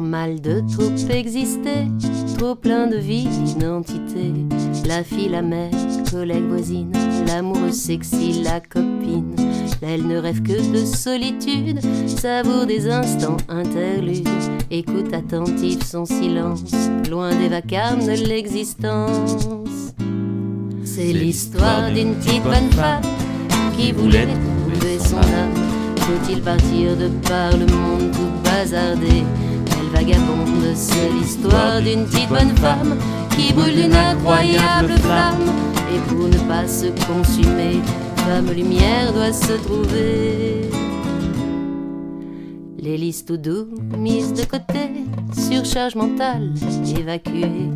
normal de trop exister, trop plein de vie, d'identité. La fille, la mère, collègue, voisine, l'amoureuse sexy, la copine. Elle ne rêve que de solitude, savoure des instants interludes, écoute attentif son silence, loin des vacarmes de l'existence. C'est l'histoire d'une petite bonne femme qui voulait trouver son âme. Faut-il partir de par le monde tout bazardé? Elle vagabonde, c'est l'histoire d'une petite bonne femme qui brûle d'une incroyable flamme. Et pour ne pas se consumer, femme lumière doit se trouver. L'hélice tout doux, mise de côté, surcharge mentale, évacuée.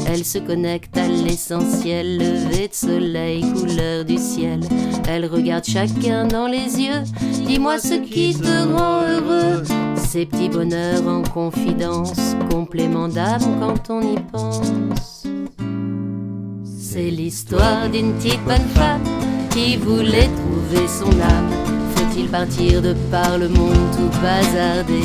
Elle se connecte à l'essentiel, lever de soleil, couleur du ciel. Elle regarde chacun dans les yeux, dis-moi ce qui te rend heureux. Ces petits bonheurs en confidence, complément d'âme quand on y pense. C'est l'histoire d'une petite bonne femme qui voulait trouver son âme. Faut-il partir de par le monde tout bazardé?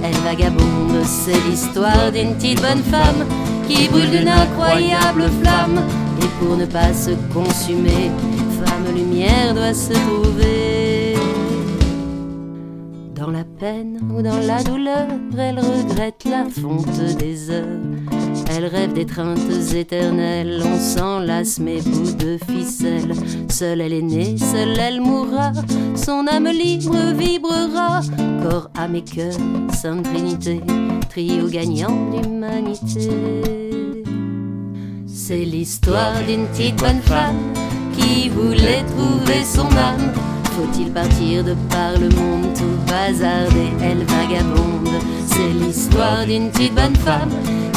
Elle vagabonde, c'est l'histoire d'une petite bonne femme qui brûle d'une incroyable flamme. Et pour ne pas se consumer, femme lumière doit se trouver. Dans la peine ou dans la douleur, elle regrette la fonte des heures. Elle rêve d'étreintes éternelles, on s'enlace mes bouts de ficelle. Seule elle est née, seule elle mourra, son âme libre vibrera. Corps, âme et cœur, Sainte Trinité, trio gagnant d'humanité. C'est l'histoire d'une petite bonne femme qui voulait trouver son âme. Faut-il partir de par le monde tout bazardé? Elle vagabonde, c'est l'histoire d'une petite bonne femme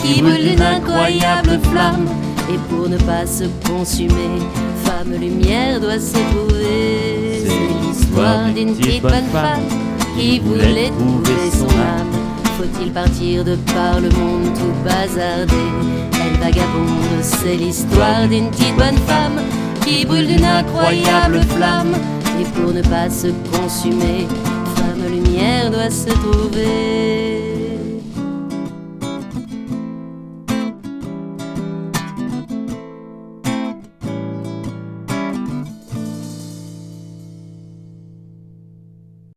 qui brûle une incroyable flamme. Et pour ne pas se consumer, femme lumière doit se trouver. C'est l'histoire d'une petite bonne femme qui voulait trouver son âme. Faut-il partir de par le monde tout bazardé? Elle vagabonde, c'est l'histoire d'une petite bonne femme qui brûle d'une incroyable flamme. Et pour ne pas se consumer, femme lumière doit se trouver.